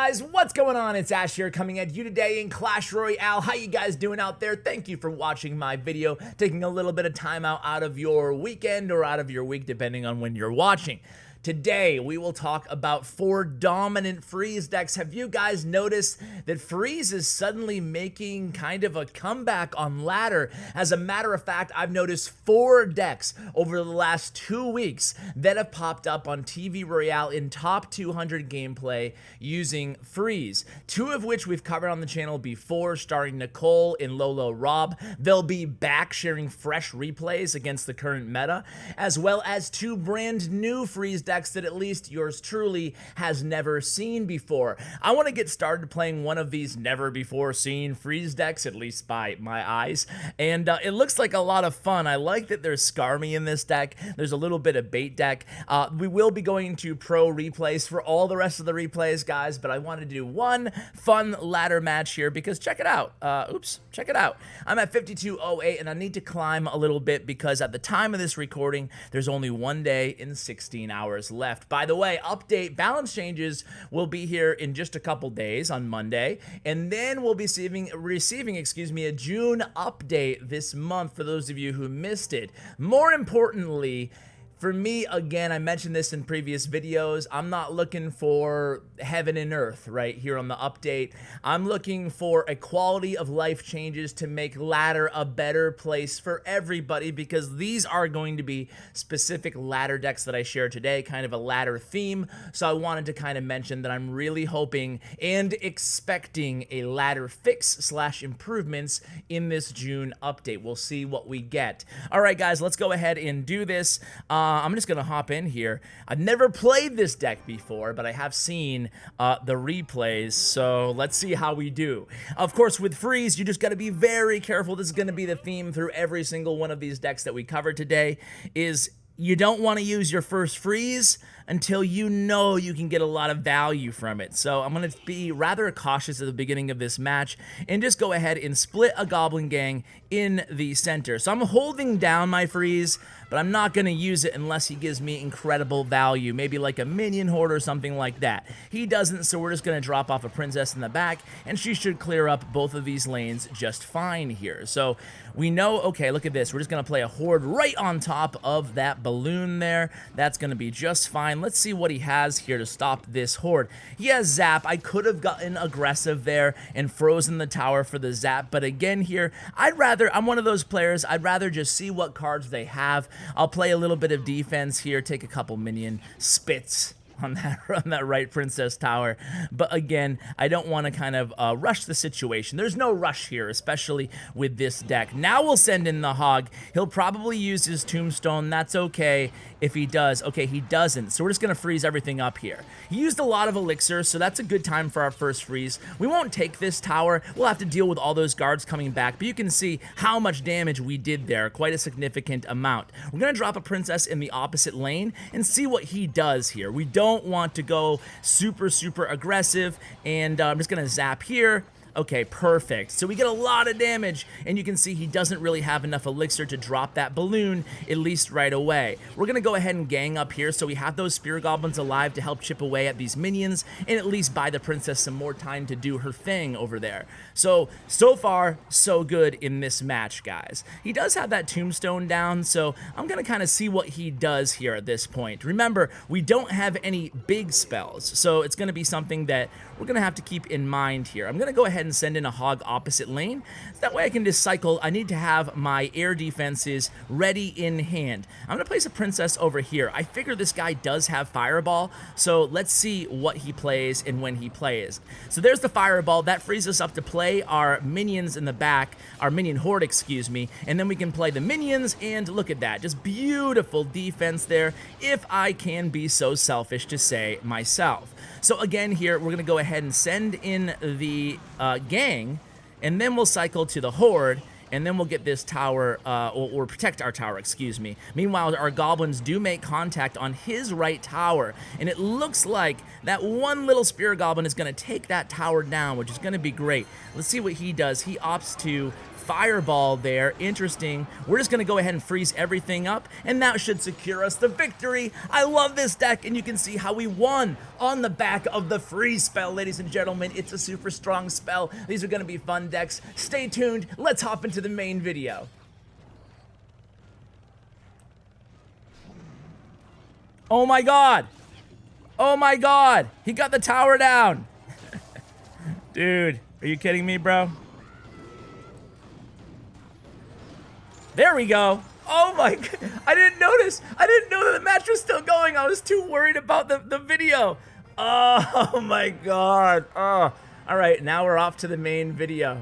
guys, what's going on? It's Ash here coming at you today in Clash Royale. How you guys doing out there? Thank you for watching my video, taking a little bit of time out of your weekend or out of your week, depending on when you're watching. Today, we will talk about 4 dominant freeze decks. Have you guys noticed that freeze is suddenly making kind of a comeback on ladder? As a matter of fact, I've noticed 4 decks over the last 2 weeks that have popped up on TV Royale in top 200 gameplay using freeze. 2 of which we've covered on the channel before, starring Nicole and Lolo Rob. They'll be back sharing fresh replays against the current meta, as well as 2 brand new freeze decks that at least yours truly has never seen before. I want to get started playing one of these never before seen freeze decks, at least by my eyes, and it looks like a lot of fun. I like that there's Skarmy in this deck. There's a little bit of bait deck. We will be going to pro replays for all the rest of the replays, guys, but I wanted to do one fun ladder match here because check it out. Check it out. I'm at 5208 and I need to climb a little bit because at the time of this recording, there's only 1 day and 16 hours left. By the way, update, balance changes will be here in just a couple days on Monday, and then we'll be receiving a June update this month for those of you who missed it. More importantly, for me, again, I mentioned this in previous videos, I'm not looking for heaven and earth right here on the update. I'm looking for a quality of life changes to make ladder a better place for everybody, because these are going to be specific ladder decks that I share today, kind of a ladder theme. So I wanted to kind of mention that I'm really hoping and expecting a ladder fix / improvements in this June update. We'll see what we get. All right, guys, let's go ahead and do this. I'm just going to hop in here. I've never played this deck before, but I have seen the replays, so let's see how we do. Of course, with freeze, you just got to be very careful. This is going to be the theme through every single one of these decks that we cover today, is you don't want to use your first freeze until you know you can get a lot of value from it. So I'm going to be rather cautious at the beginning of this match and just go ahead and split a Goblin Gang in the center. So I'm holding down my freeze, but I'm not going to use it unless he gives me incredible value, maybe like a minion horde or something like that. He doesn't, so we're just going to drop off a princess in the back, and she should clear up both of these lanes just fine here. So we know, okay, look at this. We're just going to play a horde right on top of that balloon there. That's going to be just fine. Let's see what he has here to stop this horde. He has zap. I could have gotten aggressive there and frozen the tower for the zap, but again here, I'm one of those players, I'd rather just see what cards they have. I'll play a little bit of defense here, take a couple minion spits on that right princess tower. But again, I don't want to kind of rush the situation. There's no rush here, especially with this deck. Now we'll send in the hog. He'll probably use his tombstone. That's okay if he does. Okay, he doesn't. So we're just going to freeze everything up here. He used a lot of elixir, so that's a good time for our first freeze. We won't take this tower. We'll have to deal with all those guards coming back, but you can see how much damage we did there. Quite a significant amount. We're going to drop a princess in the opposite lane and see what he does here. We don't want to go super aggressive, and I'm just gonna zap here. Okay, perfect. So we get a lot of damage, and you can see he doesn't really have enough elixir to drop that balloon, at least right away. We're going to go ahead and gang up here so we have those spear goblins alive to help chip away at these minions and at least buy the princess some more time to do her thing over there. So far, so good in this match, guys. He does have that tombstone down, so I'm going to kind of see what he does here at this point. Remember, we don't have any big spells, so it's going to be something that we're going to have to keep in mind here. I'm going to go ahead and send in a hog opposite lane. So that way I can just cycle. I need to have my air defenses ready in hand. I'm going to place a princess over here. I figure this guy does have fireball, so let's see what he plays and when he plays. So there's the fireball. That frees us up to play our minions in the back, our minion horde, excuse me, and then we can play the minions, and look at that. Just beautiful defense there, if I can be so selfish to say myself. So again here, we're going to go ahead and send in the gang, and then we'll cycle to the horde, and then we'll get this tower, or protect our tower, excuse me. Meanwhile, our goblins do make contact on his right tower, and it looks like that one little spear goblin is going to take that tower down, which is going to be great. Let's see what he does. He opts to fireball there. Interesting. We're just going to go ahead and freeze everything up, and that should secure us the victory. I love this deck, and you can see how we won on the back of the freeze spell, ladies and gentlemen. It's a super strong spell. These are going to be fun decks. Stay tuned. Let's hop into the main video. Oh my god. Oh my god. He got the tower down. Dude, are you kidding me, bro? There we go. Oh my god. I didn't notice. I didn't know that the match was still going. I was too worried about the video. Oh my god. Oh. All right, now we're off to the main video.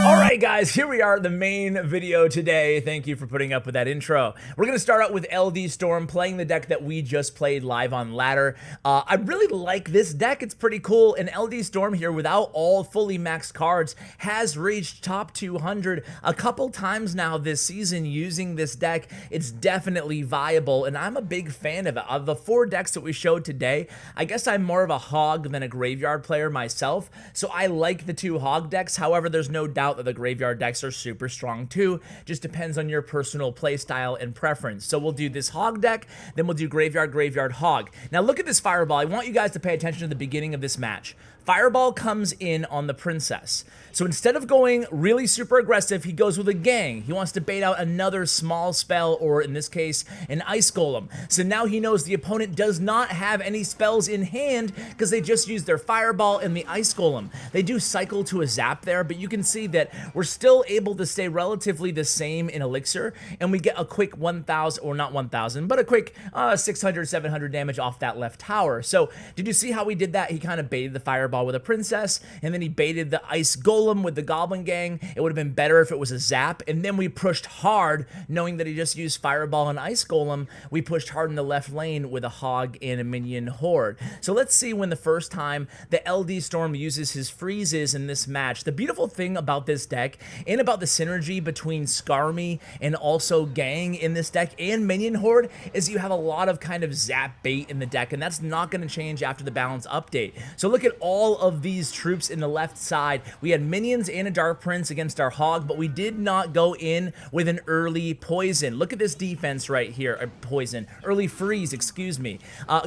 Alright guys, here we are, the main video today. Thank you for putting up with that intro. We're going to start out with LD Storm, playing the deck that we just played live on Ladder. I really like this deck. It's pretty cool. And LD Storm here, without all fully maxed cards, has reached top 200 a couple times now this season using this deck. It's definitely viable, and I'm a big fan of it. Of the 4 decks that we showed today, I guess I'm more of a hog than a graveyard player myself, so I like the 2 hog decks. However, there's no doubt that the graveyard decks are super strong too. Just depends on your personal play style and preference. So we'll do this hog deck, then we'll do graveyard, hog. Now look at this fireball. I want you guys to pay attention to the beginning of this match. Fireball comes in on the princess. So instead of going really super aggressive, he goes with a gang. He wants to bait out another small spell, or in this case, an ice golem. So now he knows the opponent does not have any spells in hand because they just used their fireball and the ice golem. They do cycle to a zap there, but you can see that we're still able to stay relatively the same in elixir, and we get a quick 1,000, or not 1,000, but a quick 600, 700 damage off that left tower. So did you see how we did that? He kind of baited the fireball with a princess, and then he baited the ice golem with the goblin gang. It would have been better if it was a zap, and then we pushed hard, knowing that he just used fireball and ice golem. We pushed hard in the left lane with a hog and a minion horde. So let's see when the first time the LD Storm uses his freezes in this match. The beautiful thing about this deck, and about the synergy between Skarmy and also gang in this deck and minion horde, is you have a lot of kind of zap bait in the deck, and that's not going to change after the balance update. So look at all of these troops in the left side. We had minions and a dark prince against our hog, but we did not go in with an early poison. Look at this defense right here. Poison. Early freeze, excuse me.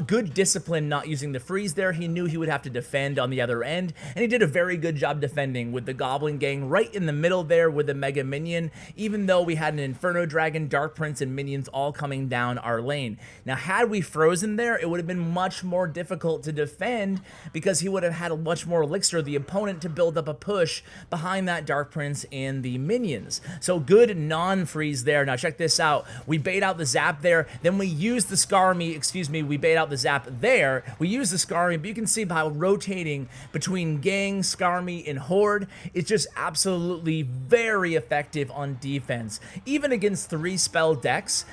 Good discipline not using the freeze there. He knew he would have to defend on the other end, and he did a very good job defending with the goblin gang right in the middle there with the mega minion, even though we had an inferno dragon, dark prince, and minions all coming down our lane. Now, had we frozen there, it would have been much more difficult to defend because he would have had a much more elixir, the opponent, to build up a push behind that dark prince and the minions. So good non-freeze there. Now check this out. We bait out the zap there, then we use the Skarmy, excuse me, we bait out the zap there. We use the Skarmy, but you can see by rotating between gang, Skarmy, and horde, it's just absolutely very effective on defense. Even against 3 spell decks,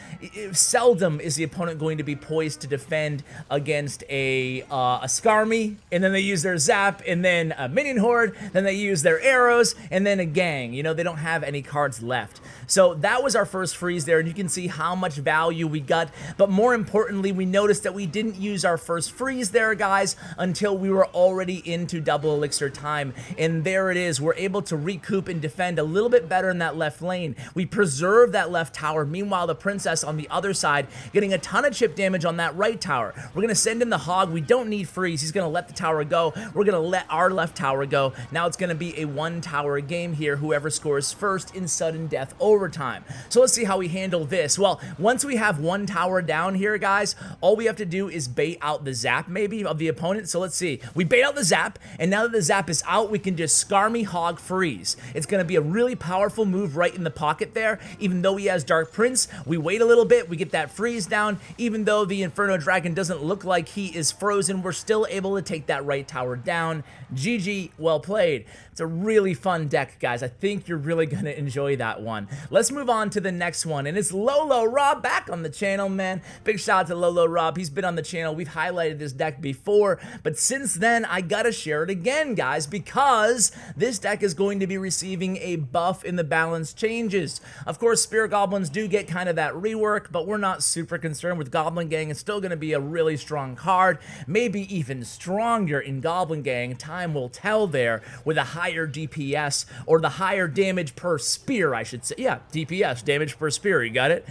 seldom is the opponent going to be poised to defend against a Skarmy, and then they use their zap, and then a minion horde, then they use their arrows, and then a gang. You know, they don't have any cards left. So that was our first freeze there, and you can see how much value we got. But more importantly, we noticed that we didn't use our first freeze there, guys, until we were already into double elixir time. And there it is. We're able to recoup and defend a little bit better in that left lane. We preserve that left tower. Meanwhile, the princess on the other side getting a ton of chip damage on that right tower. We're going to send in the hog. We don't need freeze. He's going to let the tower go. We're going to let our left tower go. Now it's going to be a 1 tower game here, whoever scores first in sudden death overtime. So let's see how we handle this. Well, once we have 1 tower down here, guys, all we have to do is bait out the zap maybe of the opponent. So let's see. We bait out the zap, and now that the zap is out, we can just Skarmy hog freeze. It's going to be a really powerful move right in the pocket there. Even though he has Dark Prince, we wait a little bit, we get that freeze down. Even though the Inferno Dragon doesn't look like he is frozen, we're still able to take that right tower down. GG, well played. It's a really fun deck, guys. I think you're really going to enjoy that one. let's move on to the next one, and it's Lolo Rob back on the channel, man. Big shout out to Lolo Rob. He's been on the channel. We've highlighted this deck before, but since then, I gotta share it again, guys, because this deck is going to be receiving a buff in the balance changes. Of course, Spirit Goblins do get kind of that rework, but we're not super concerned with Goblin Gang. It's still gonna be a really strong card, maybe even stronger in Goblin Gang. Time will tell there with a higher DPS, or the higher damage per spear, I should say. Yeah, DPS, damage per spear, you got it?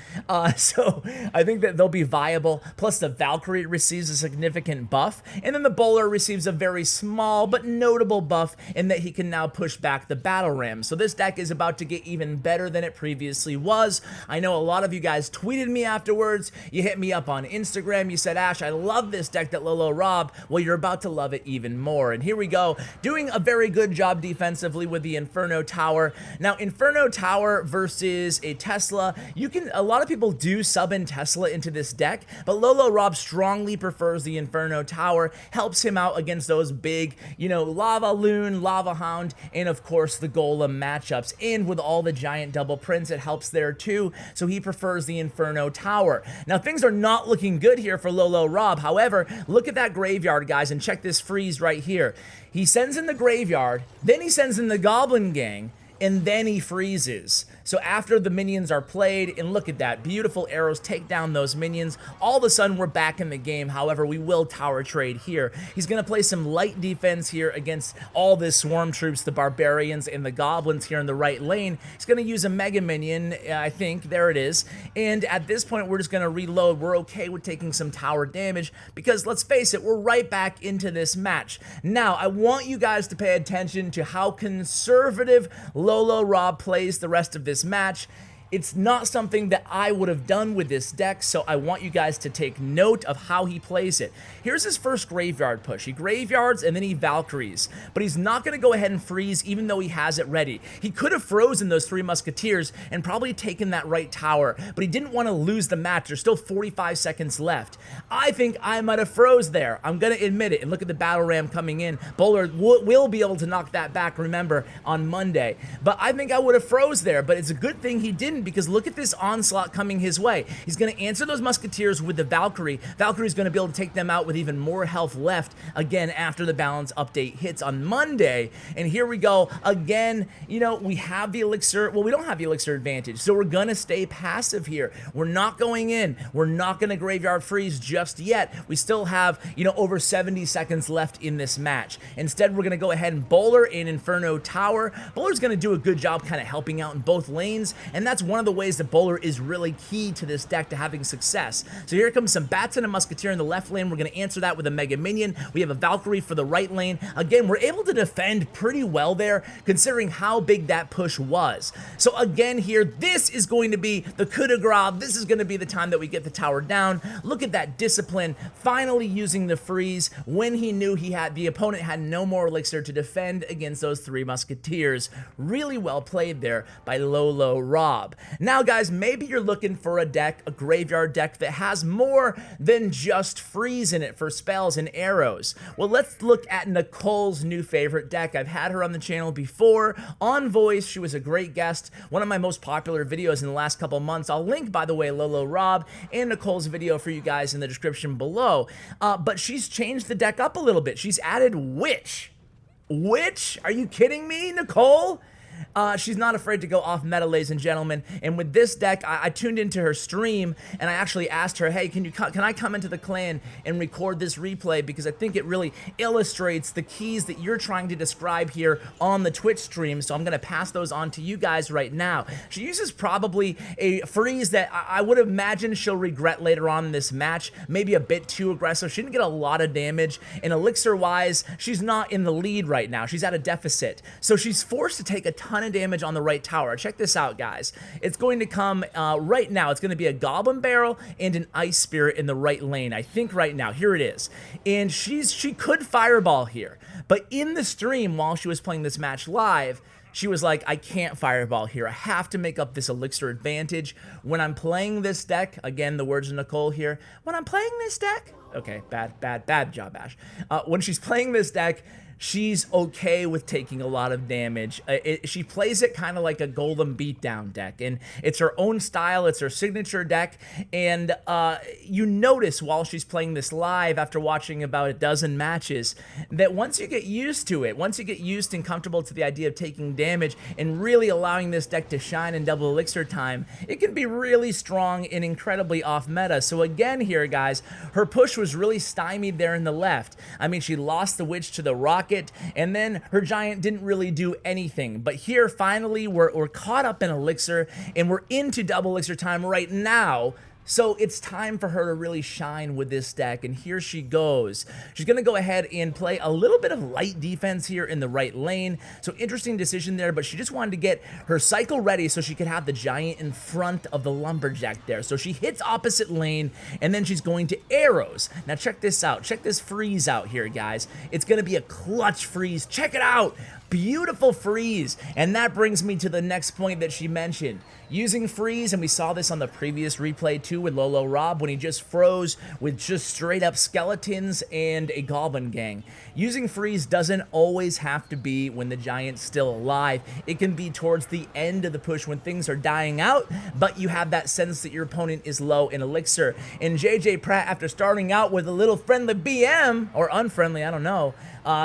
So I think that they'll be viable. Plus the Valkyrie receives a significant buff, and then the Bowler receives a very small but notable buff in that he can now push back the battle ram. So this deck is about to get even better than it previously was. I know a lot of you guys tweeted me afterwards. You hit me up on Instagram. You said, Ash, I love this deck that Lolo Rob. Well, you're about to love it even more. And here we go, doing a very good job defensively with the Inferno Tower. Now, Inferno Tower versus a Tesla, a lot of people do sub in Tesla into this deck, but Lolo Rob strongly prefers the Inferno Tower, helps him out against those big, Lava Loon, Lava Hound, and of course the Golem matchups. And with all the giant double prints, it helps there too, so he prefers the Inferno Tower. Now, things are not looking good here for Lolo Rob. However, look at that graveyard, guys, and check this freeze right here. He sends in the graveyard, then he sends in the Goblin Gang, and then he freezes. So after the minions are played, and look at that, beautiful arrows take down those minions. All of a sudden, we're back in the game. However, we will tower trade here. He's gonna play some light defense here against all the swarm troops, the barbarians and the goblins here in the right lane. He's gonna use a mega minion, I think, there it is. And at this point, we're just gonna reload. We're okay with taking some tower damage because let's face it, we're right back into this match. Now, I want you guys to pay attention to how conservative Lolo Rob plays the rest of this match. It's not something that I would have done with this deck, so I want you guys to take note of how he plays it. Here's his first graveyard push. He graveyards and then he Valkyries, but he's not going to go ahead and freeze even though he has it ready. He could have frozen those 3 Musketeers and probably taken that right tower, but he didn't want to lose the match. There's still 45 seconds left. I think I might have froze there. I'm going to admit it, and look at the battle ram coming in. Bowler will be able to knock that back, remember, on Monday, but I think I would have froze there, but it's a good thing he didn't, because look at this onslaught coming his way. He's going to answer those Musketeers with the Valkyrie. Valkyrie's going to be able to take them out with even more health left, again, after the balance update hits on Monday. And here we go. Again, we have the elixir. Well, we don't have the elixir advantage, so we're going to stay passive here. We're not going in. We're not going to graveyard freeze just yet. We still have, over 70 seconds left in this match. Instead, we're going to go ahead and Bowler in Inferno Tower. Bowler's going to do a good job kind of helping out in both lanes, and that's one of the ways that Bowler is really key to this deck to having success. So here comes some bats and a Musketeer in the left lane. We're going to answer that with a Mega Minion. We have a Valkyrie for the right lane. Again, we're able to defend pretty well there, considering how big that push was. So again here, this is going to be the coup de grace. This is going to be the time that we get the tower down. Look at that discipline, finally using the freeze when he knew the opponent had no more elixir to defend against those 3 Musketeers. Really well played there by Lolo Rob. Now, guys, maybe you're looking for a graveyard deck that has more than just freeze in it for spells and arrows. Well, let's look at Nicole's new favorite deck. I've had her on the channel before on voice. She was a great guest, one of my most popular videos in the last couple months. I'll link, by the way, Lolo Rob and Nicole's video for you guys in the description below. But she's changed the deck up a little bit. She's added Witch. Witch? Are you kidding me, Nicole? She's not afraid to go off meta, ladies and gentlemen. And with this deck, I tuned into her stream and I actually asked her, hey, can I come into the clan and record this replay, because I think it really illustrates the keys that you're trying to describe here on the Twitch stream. So I'm going to pass those on to you guys right now. She uses probably a freeze that I would imagine she'll regret later on in this match. Maybe a bit too aggressive. She didn't get a lot of damage. And elixir-wise, she's not in the lead right now. She's at a deficit. So she's forced to take a ton of damage on the right tower. Check this out, guys. It's going to come right now. It's going to be a Goblin Barrel and an Ice Spirit in the right lane. I think right now. Here it is. And she could Fireball here. But in the stream, while she was playing this match live, she was like, I can't Fireball here. I have to make up this elixir advantage. When I'm playing this deck, again, the words of Nicole here, when I'm playing this deck, okay, bad job, Ash. When she's playing this deck, she's okay with taking a lot of damage. She plays it kind of like a Golem Beatdown deck, and it's her own style, it's her signature deck, and you notice while she's playing this live after watching about a dozen matches that once you get used to it, once you get used and comfortable to the idea of taking damage and really allowing this deck to shine in double elixir time, it can be really strong and incredibly off meta. So again here, guys, her push was really stymied there in the left. I mean, she lost the Witch to the Rocket, and then her Giant didn't really do anything. But here, finally, we're caught up in Elixir, and we're into double Elixir time right now. So it's time for her to really shine with this deck, and here she goes. She's going to go ahead and play a little bit of light defense here in the right lane. So interesting decision there, but she just wanted to get her cycle ready so she could have the Giant in front of the Lumberjack there. So she hits opposite lane, and then she's going to arrows. Now check this out. Check this freeze out here, guys. It's going to be a clutch freeze. Check it out. Beautiful freeze. And that brings me to the next point that she mentioned. Using freeze, and we saw this on the previous replay too with Lolo Rob when he just froze with just straight up skeletons and a goblin gang. Using freeze doesn't always have to be when the Giant's still alive. It can be towards the end of the push when things are dying out, but you have that sense that your opponent is low in elixir. And JJ Pratt, after starting out with a little friendly BM, or unfriendly, I don't know,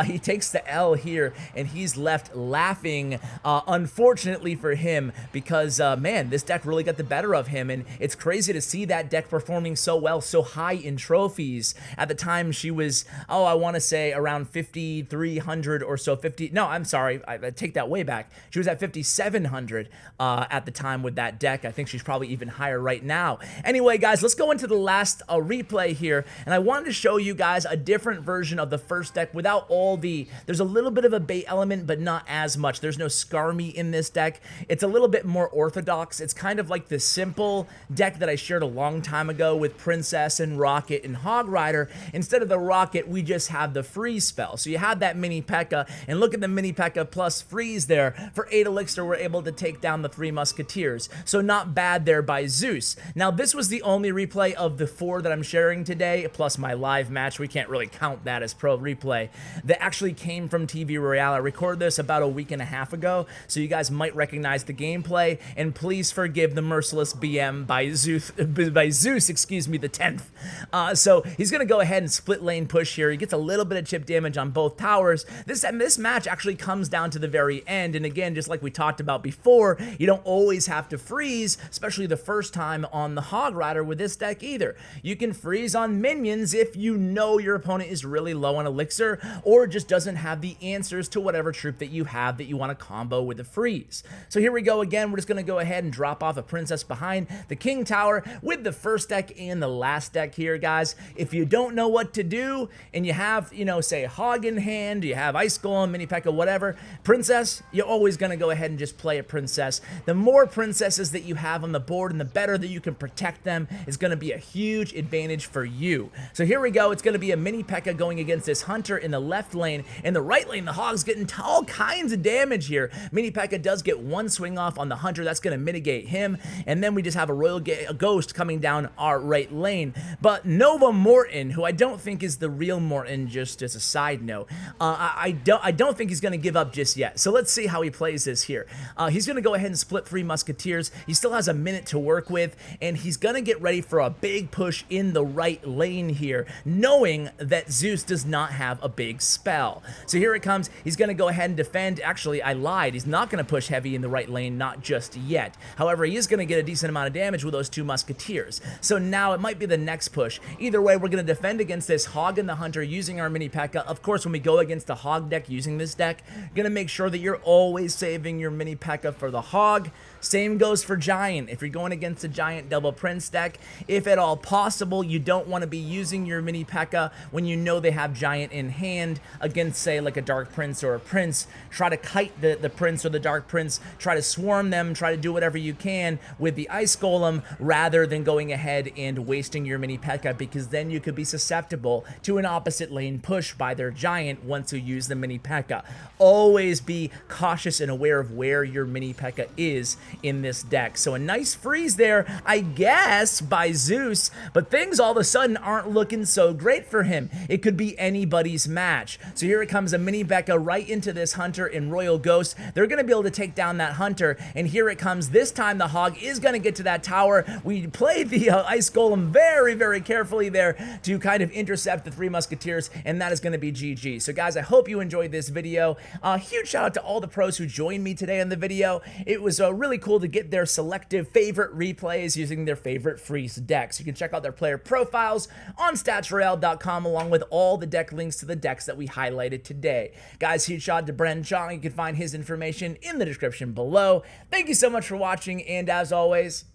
he takes the L here, and he's left laughing, unfortunately for him, because, man, this deck really got the better of him, and it's crazy to see that deck performing so well, so high in trophies. At the time, she was, I want to say around 5,300 or so, no, I'm sorry, I take that way back. She was at 5,700 at the time with that deck. I think she's probably even higher right now. Anyway, guys, let's go into the last replay here, and I wanted to show you guys a different version of the first deck without all the, there's a little bit of a bait element, but not as much. There's no Skarmy in this deck. It's a little bit more orthodox. It's kind of like the simple deck that I shared a long time ago with Princess and Rocket and Hog Rider. Instead of the Rocket, we just have the freeze spell. So you have that mini P.E.K.K.A, and look at the mini P.E.K.K.A plus freeze there. For 8 elixir, we're able to take down the 3 Musketeers. So not bad there by Zeus. Now, this was the only replay of the 4 that I'm sharing today, plus my live match. We can't really count that as pro replay. That actually came from TV Royale. I recorded this about a week and a half ago, so you guys might recognize the gameplay, and please forgive the merciless BM by Zeus, excuse me, the 10th. So he's going to go ahead and split lane push here. He gets a little bit of chip damage on both towers. This match actually comes down to the very end, and again, just like we talked about before, you don't always have to freeze, especially the first time on the Hog Rider with this deck either. You can freeze on minions if you know your opponent is really low on elixir, or just doesn't have the answers to whatever troop that you have that you want to combo with a freeze. So here we go again. We're just going to go ahead and drop off a Princess behind the King Tower with the first deck and the last deck here, guys. If you don't know what to do and you have, you know, say Hog in hand, you have Ice Golem, Mini P.E.K.K.A, whatever, Princess, you're always going to go ahead and just play a Princess. The more Princesses that you have on the board and the better that you can protect them is going to be a huge advantage for you. So here we go. It's going to be a Mini P.E.K.K.A going against this Hunter in the left lane. In the right lane, the Hog's getting all kinds of damage here. Mini P.E.K.K.A does get one swing off on the Hunter. That's going to mitigate him. And then we just have a Ghost coming down our right lane. But Nova Morton, who I don't think is the real Morton, just as a side note, I don't think he's going to give up just yet. So let's see how he plays this here. He's going to go ahead and split 3 Musketeers. He still has a minute to work with, and he's going to get ready for a big push in the right lane here, knowing that Zeus does not have a big spell. So here it comes. He's going to go ahead and defend. Actually, I lied. He's not going to push heavy in the right lane, not just yet. However, he is going to get a decent amount of damage with those 2 Musketeers. So now it might be the next push. Either way, we're going to defend against this Hog and the Hunter using our Mini P.E.K.K.A. Of course, when we go against the Hog deck using this deck, you're going to make sure that you're always saving your Mini P.E.K.K.A for the Hog. Same goes for Giant. If you're going against a Giant double Prince deck, if at all possible, you don't want to be using your Mini P.E.K.K.A when you know they have Giant in hand against, say, like a Dark Prince or a Prince. Try to kite the Prince or the Dark Prince. Try to swarm them. Try to do whatever you can with the Ice Golem rather than going ahead and wasting your Mini P.E.K.K.A, because then you could be susceptible to an opposite lane push by their Giant once you use the Mini P.E.K.K.A. Always be cautious and aware of where your Mini P.E.K.K.A is in this deck. So a nice freeze there, I guess, by Zeus, but things all of a sudden aren't looking so great for him. It could be anybody's match. So here it comes, a mini Becca right into this Hunter in Royal Ghost. They're going to be able to take down that Hunter, and here it comes. This time the Hog is going to get to that tower. We played the Ice Golem very, very carefully there to kind of intercept the 3 Musketeers, and that is going to be GG. So guys, I hope you enjoyed this video. Huge shout out to all the pros who joined me today in the video. It was really cool to get their selective favorite replays using their favorite freeze decks. You can check out their player profiles on statsroyale.com along with all the deck links to the decks that we highlighted today. Guys, huge shout out to Bren Chong. You can find his information in the description below. Thank you so much for watching, and as always,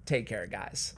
take care, guys.